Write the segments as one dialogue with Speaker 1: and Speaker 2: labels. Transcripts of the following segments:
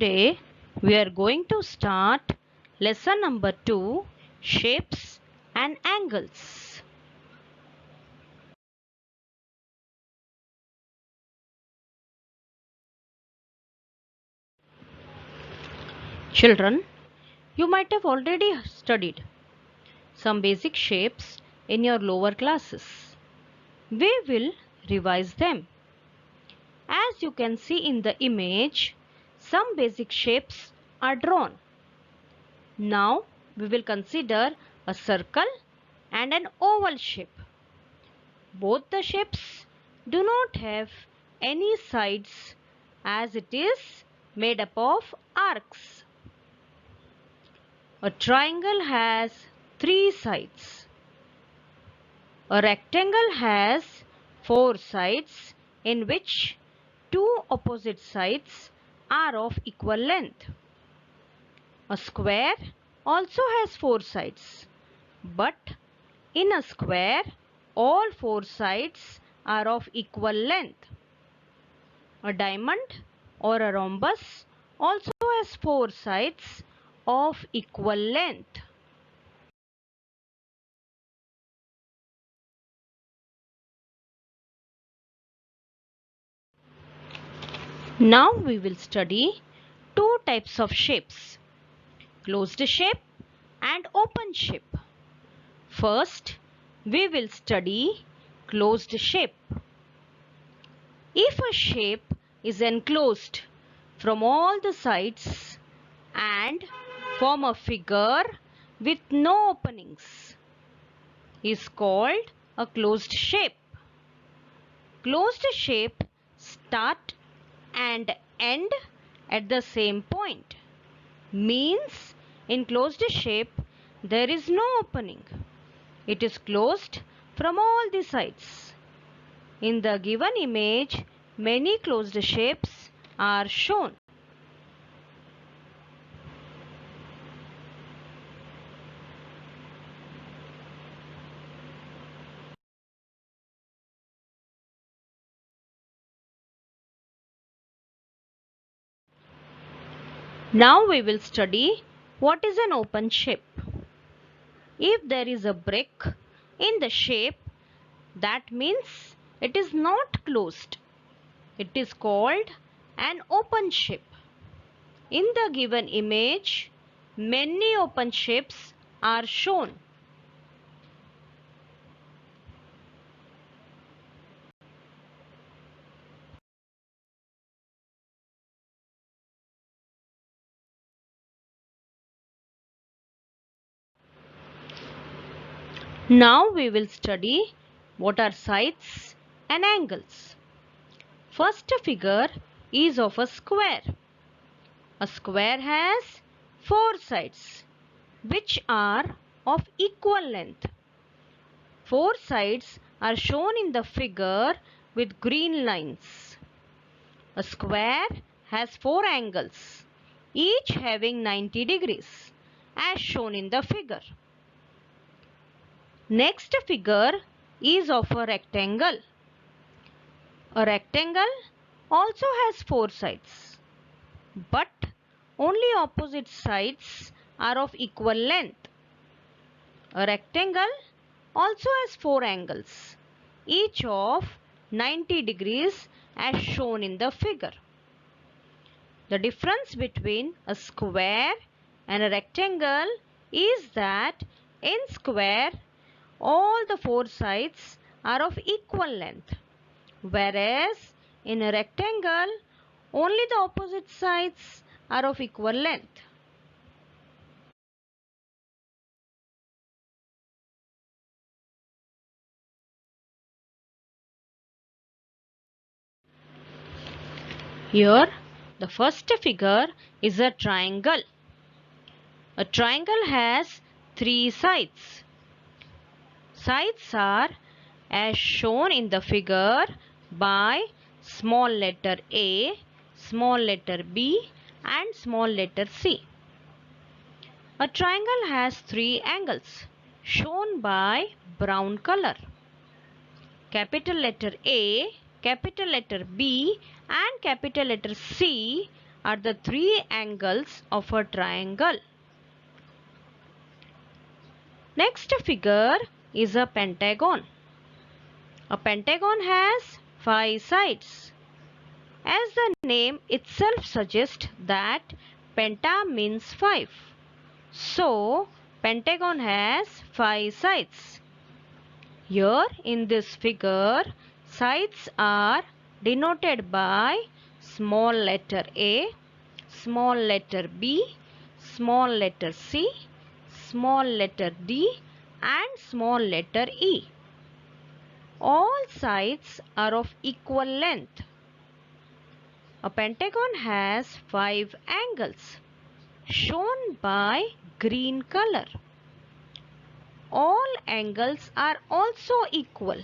Speaker 1: Today we are going to start lesson number 2, shapes and angles. Children, you might have already studied some basic shapes in your lower classes. We will revise them. As you can see in the image, some basic shapes are drawn. Now we will consider a circle and an oval shape. Both the shapes do not have any sides as it is made up of arcs. A triangle has 3 sides. A rectangle has 4 sides in which 2 opposite sides are of equal length. A square also has 4 sides, but in a square all 4 sides are of equal length. A diamond or a rhombus also has 4 sides of equal length. Now we will study two types of shapes, closed shape and open shape. First, we will study closed shape. If a shape is enclosed from all the sides and form a figure with no openings, is called a closed shape. Closed shape start and end at the same point. Means in closed shape there is no opening. It is closed from all the sides. In the given image, many closed shapes are shown. Now we will study what is an open shape. If there is a brick in the shape, that means it is not closed. It is called an open shape. In the given image, many open shapes are shown. Now we will study what are sides and angles. First figure is of a square. A square has 4 sides which are of equal length. 4 sides are shown in the figure with green lines. A square has 4 angles, each having 90 degrees, as shown in the figure. Next figure is of a rectangle. A rectangle also has 4 sides, but only opposite sides are of equal length. A rectangle also has 4 angles, each of 90 degrees as shown in the figure. The difference between a square and a rectangle is that in square all the 4 sides are of equal length, whereas in a rectangle only the opposite sides are of equal length. Here the first figure is a triangle. A triangle has 3 sides. Sides are as shown in the figure by small letter A, small letter B and small letter C. A triangle has 3 angles shown by brown color. Capital letter A, capital letter B and capital letter C are the three angles of a triangle. Next figure is a pentagon. A pentagon has 5 sides. As the name itself suggests that penta means 5. So, pentagon has 5 sides. Here in this figure, sides are denoted by small letter A, small letter B, small letter C, small letter D and small letter E. All sides are of equal length. A pentagon has 5 angles shown by green color. All angles are also equal.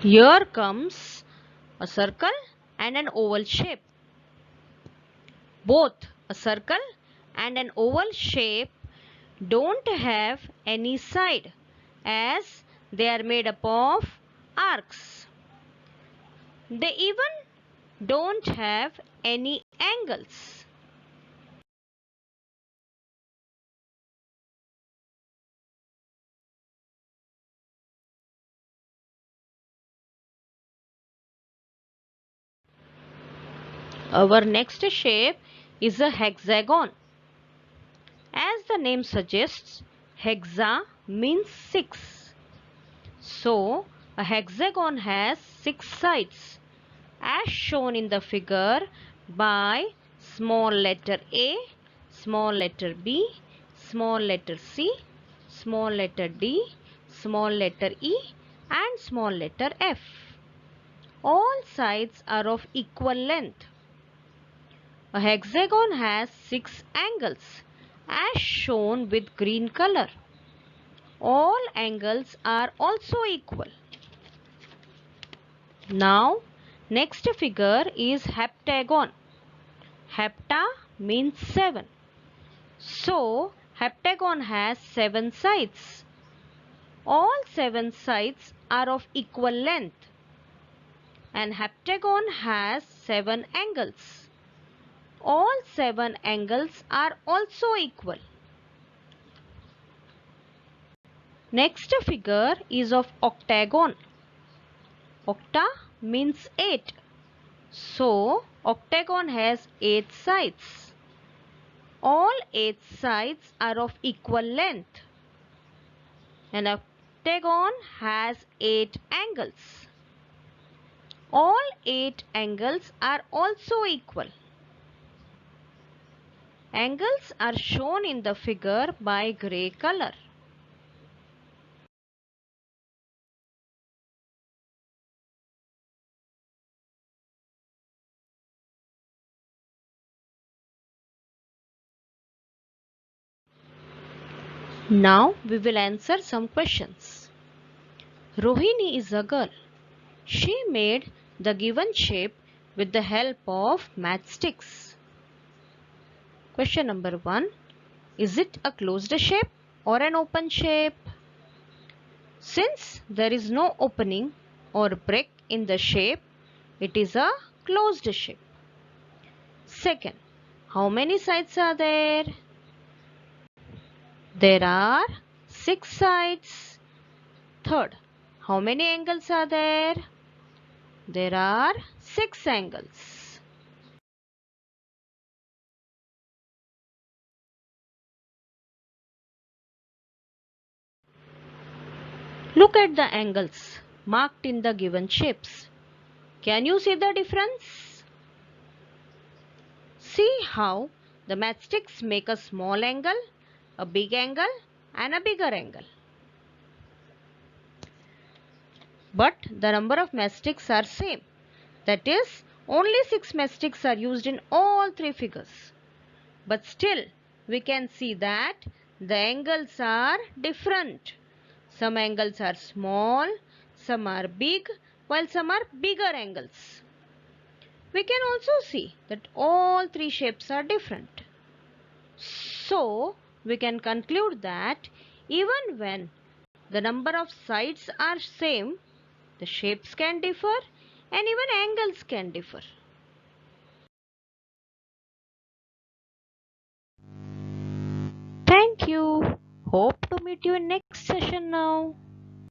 Speaker 1: Here comes a circle and an oval shape. Both a circle and an oval shape don't have any side as they are made up of arcs. They even don't have any angles. Our next shape is a hexagon. As the name suggests, hexa means 6. So, a hexagon has 6 sides as shown in the figure by small letter A, small letter B, small letter C, small letter D, small letter E and small letter F. All sides are of equal length. A hexagon has 6 angles as shown with green color. All angles are also equal. Now, next figure is heptagon. Hepta means 7. So, heptagon has 7 sides. All 7 sides are of equal length. An heptagon has 7 angles. All 7 angles are also equal. Next figure is of octagon. Octa means 8. So, octagon has 8 sides. All 8 sides are of equal length. An octagon has 8 angles. All 8 angles are also equal. Angles are shown in the figure by grey color. Now we will answer some questions. Rohini is a girl. She made the given shape with the help of matchsticks. Question number 1. Is it a closed shape or an open shape? Since there is no opening or break in the shape, it is a closed shape. Second, how many sides are there? There are 6 sides. Third, how many angles are there? There are 6 angles. Look at the angles marked in the given shapes. Can you see the difference? See how the matchsticks make a small angle, a big angle and a bigger angle. But the number of matchsticks are same. That is, only 6 matchsticks are used in all 3 figures. But still, we can see that the angles are different. Some angles are small, some are big, while some are bigger angles. We can also see that all 3 shapes are different. So, we can conclude that even when the number of sides are same, the shapes can differ and even angles can differ. Thank you. Hope to meet you in next session now.